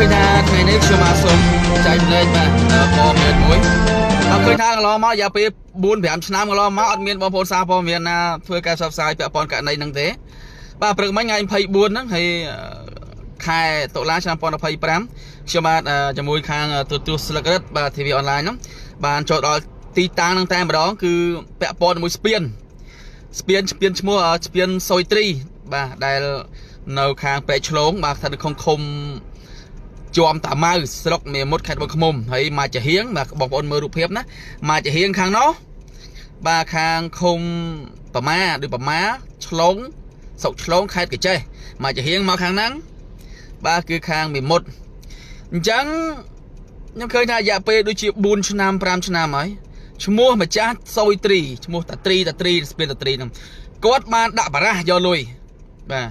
ឃើញថាថ្ងៃនេះខ្ញុំមកសូមចែកម្លែកបាទព័ត៌មានមួយអត់ឃើញថាកន្លងមករយៈពេល4-5 ឆ្នាំកន្លងមកអត់មានបងប្អូនសារព័ត៌មានណាធ្វើការផ្សព្វផ្សាយពាក់ព័ន្ធករណីហ្នឹងទេបាទព្រឹកមិញថ្ងៃ24ហ្នឹងហើយខែតុលាឆ្នាំ2025ខ្ញុំបាទជាមួយខាងទូរទស្សន៍ស្លឹករឹតបាទ TV online ហ្នឹងបានចូលដល់ទីតាំងហ្នឹងតែម្ដងគឺពាក់ព័ន្ធជាមួយស្ពានឈ្មោះស្ពានសុយត្រីបាទដែលនៅខាងព្រែកឆ្លងបាទស្ថិតនៅក្នុងឃុំជាំតាម៉ៅស្រុកមេមត់ខេត្តត្បូងឃ្មុំហើយមកចាហៀងបាទបងប្អូនមើលរូបភាពណាមកចាហៀងខាងនោះបាទខាងឃុំប្រមាឆ្លងស្រុកឆ្លងខេត្តកញ្ចេះមកចាហៀងមកខាងហ្នឹងបាទគឺខាងមេមត់អញ្ចឹងខ្ញុំឃើញថារយៈពេលដូចជា4ឆ្នាំ5ឆ្នាំហើយឈ្មោះម្ចាស់សុយត្រីឈ្មោះតាត្រីស្ពានតាត្រីហ្នឹងគាត់បានដាក់បារះយកលុយបាទ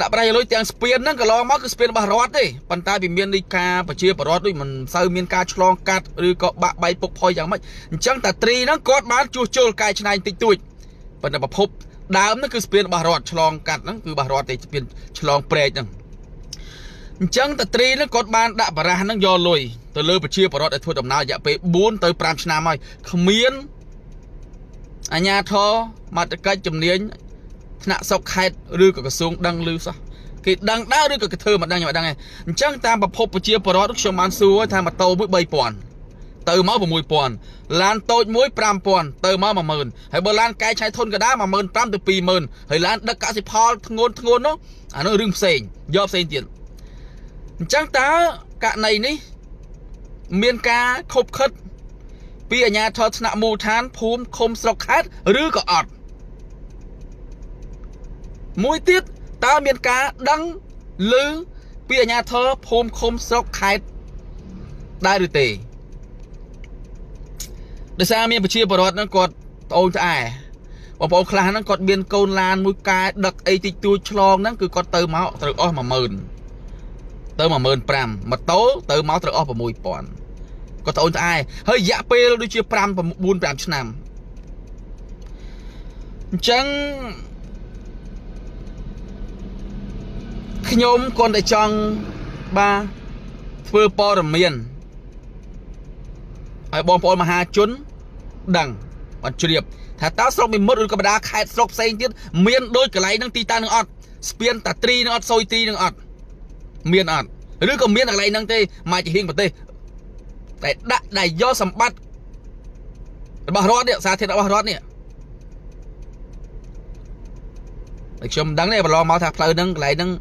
ដាក់ប្រៃលុយទាំងស្ពានហ្នឹងកន្លងមកគឺស្ពានរបស់រដ្ឋទេប៉ុន្តែវាមាននីការប្រជាពលរដ្ឋដូចមិនសូវមានការឆ្លងកាត់ឬក៏បាក់បែកពុកផុយយ៉ាងម៉េចអញ្ចឹងតាត្រីហ្នឹងគាត់បានជួសជុលកែច្នៃតិចតួចប៉ុន្តែប្រភពដើមហ្នឹងគឺស្ពានរបស់រដ្ឋឆ្លងកាត់ហ្នឹងគឺរបស់រដ្ឋទេស្ពានឆ្លងព្រែកហ្នឹងអញ្ចឹងតាត្រីហ្នឹងគាត់បានដាក់បារះហ្នឹងយកលុយទៅលើប្រជាពលរដ្ឋឲ្យធ្វើដំណើររយៈពេល4 ទៅ 5 ឆ្នាំហើយគ្មានអាជ្ញាធរមាតុកិច្ចជំនាញថ្នាក់ស្រុកខេត្តឬក៏ក្រសួងដឹងឮសោះគេដឹងដែរឬក៏គេធ្វើមិនដឹងទេអញ្ចឹងតាមប្រភពប្រជាពលរដ្ឋខ្ញុំបានសួរថាម៉ូតូមួយ 3000 ទៅមក 6000 ឡានតូចមួយ 5000 ទៅមក 10000 ហើយបើឡានកែឆៃធុនក៏ដែរ 15000 ទៅ 20000 ហើយឡានដឹកកសិផលធ្ងន់នោះអានោះរឿងផ្សេងយកផ្សេងទៀតអញ្ចឹងតើករណីនេះមានការខົບខិតពីអាជ្ញាធរថ្នាក់មូលដ្ឋានភូមិឃុំស្រុកខេត្តឬក៏អត់មួយទៀតតើមានការដឹងឮពីអាជ្ញាធរភូមិឃុំស្រុកខេត្តដែរឬទេដោយសារមានប្រជាពលរដ្ឋហ្នឹងគាត់ត្អូញត្អែបងប្អូនខ្លះហ្នឹងគាត់មានកូនឡានមួយកែដឹកអីតិចតួចឆ្លងហ្នឹងគឺគាត់ទៅមកត្រូវអស់ 10000 ទៅ 15000 ម៉ូតូទៅមកត្រូវអស់ 6000គាត់ត្អូញត្អែហើយរយៈពេលដូចជា 4-5 ឆ្នាំអញ្ចឹងខ្ញុំគាត់តែចង់បាទធ្វើព័ត៌មានឲ្យបងប្អូនមហាជនដឹងបានជ្រាបថាតើស្រុកមេមត់ឬក៏បណ្ដាខេត្តស្រុកផ្សេងទៀតមានដូចកន្លែងហ្នឹងទីតាំងនឹងអត់ស្ពានតាត្រីនឹងអត់សុយត្រីនឹងអត់មានអត់ឬក៏មានកន្លែងហ្នឹងទេមកជាហៀងប្រទេសតែដាក់ដែលយកសម្បត្តិរបស់រដ្ឋនេះសាធារណៈរបស់រដ្ឋនេះតែខ្ញុំមិនដឹងទេប្រឡងមកថាផ្លូវហ្នឹងកន្លែងហ្នឹង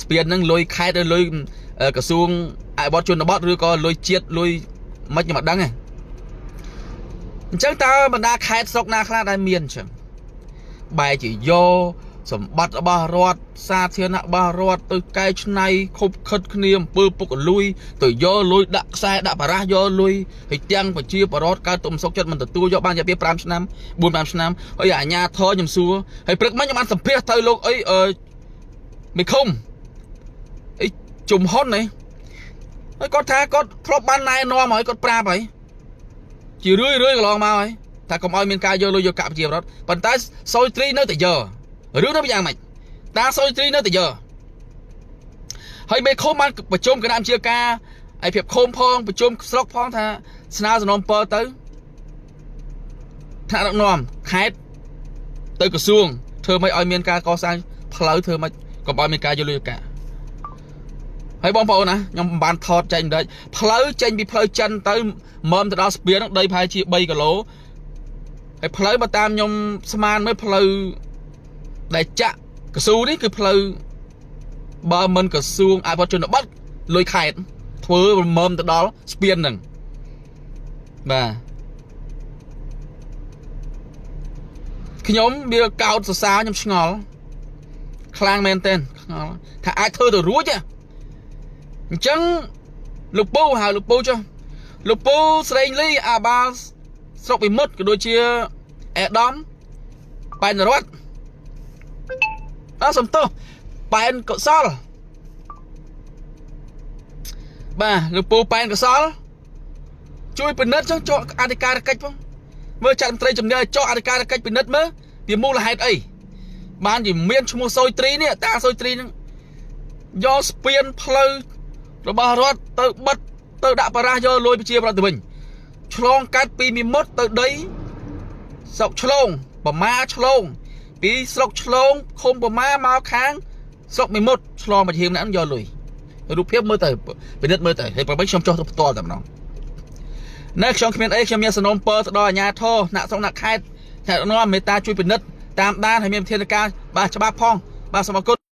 ស្ពានហ្នឹងលុយខេត្តឬលុយក្រសួងអភិវឌ្ឍជនបទឬក៏លុយជាតិលុយមិនខ្ញុំមិនដឹងទេអញ្ចឹងតើបណ្ដាខេត្តស្រុកណាខ្លះដែលមានអញ្ចឹងបែរជាយកសម្បត្តិរបស់រដ្ឋសាធារណៈរបស់រដ្ឋទៅកែច្នៃខົບខិតគ្នាអំពើពុករលួយទៅយកលុយដាក់ខ្សែដាក់បារះយកលុយហើយទាំងប្រជាពលរដ្ឋកើតទុំសុកចិត្តមិនទទួលយកបានរយៈពេល5ឆ្នាំ 4-5 ឆ្នាំហើយអាជ្ញាធរខ្ញុំសួរហើយព្រឹកមិញខ្ញុំបានសម្ភាសទៅលោកអីមេឃុំអីជំហ៊ុននេះហើយគាត់ថាគាត់ធ្លាប់បានណែនាំហើយគាត់ប្រាប់ហើយជារឿយកន្លងមកហើយថាកុំឲ្យមានការយកលុយយកកាក់ប្រជាពលរដ្ឋប៉ុន្តែសុយត្រីនៅតែយករឿងនោះយ៉ាងម៉េចតាសុយត្រីនៅតែយកហើយមេឃុំបានប្រជុំគណៈអភិការឯភាពឃុំផងប្រជុំស្រុកផងថាស្នើសំណូមពរទៅថ្នាក់ដឹកនាំខេត្តទៅក្រសួងធ្វើម៉េចឲ្យមានការកសាងផ្លូវធ្វើម៉េចកុំឲ្យមានការយកលុយយកកាក់ហើយបងប្អូនណាខ្ញុំមិនបានថតចេញមិនដាច់ផ្លូវចេញពីផ្លូវចិនទៅមើលទៅដល់ស្ពានហ្នឹងដីប្រហែលជា3គីឡូហើយផ្លូវបើតាមខ្ញុំស្មានមើលផ្លូវដែលចាក់កស៊ូនេះគឺផ្លូវបើមិនក្រសួងអភិវឌ្ឍជនបទលុយខេត្តធ្វើមើលទៅដល់ស្ពានហ្នឹងបាទខ្ញុំវាកោតសរសើរខ្ញុំឆ្ងល់ខ្លាំងមែនទែនឆ្ងល់ថាអាចធ្វើទៅរួចអញ្ចឹងលោកពូហៅលោកពូចុះលោកពូស្រេងលីអាបាលស្រុកវិមុតក៏ដូចជាអេដាមប៉ែនរដ្ឋសំទោសប៉ែនកុសលបាទលោកពូប៉ែនកុសលជួយពិនិត្យចុះចុះអធិការកិច្ចផងមើលចាត់មន្ត្រីជំនាញចុះអធិការកិច្ចពិនិត្យមើលវាមូលហេតុអីបានជាមានឈ្មោះសុយត្រីនេះតាសុយត្រីនឹងយកស្ពានផ្លូវ របស់រដ្ឋទៅបិទទៅដាក់បារាសយកលុយប្រជាប្រដ្ឋទៅវិញឆ្លងកាត់ពីមីមុតទៅដីស្រុកឆ្លងប្រមាឆ្លងពីស្រុកឆ្លងឃុំប្រមាមកខាងស្រុកមីមុតឆ្លងមកជាងណាយកលុយរូបភាពមើលទៅពិនិត្យមើលទៅហើយប្រហែលខ្ញុំចុះទៅផ្ទាល់តែម្ដងនៅខ្ញុំគ្មានអីខ្ញុំមានសំណូមពរទៅដល់អាជ្ញាធរអ្នកស្រុកអ្នកខេត្តចែកនាំមេត្តាជួយពិនិត្យតាមដានឲ្យមានវិធានការបាទច្បាប់ផងបាទសូមអរគុណ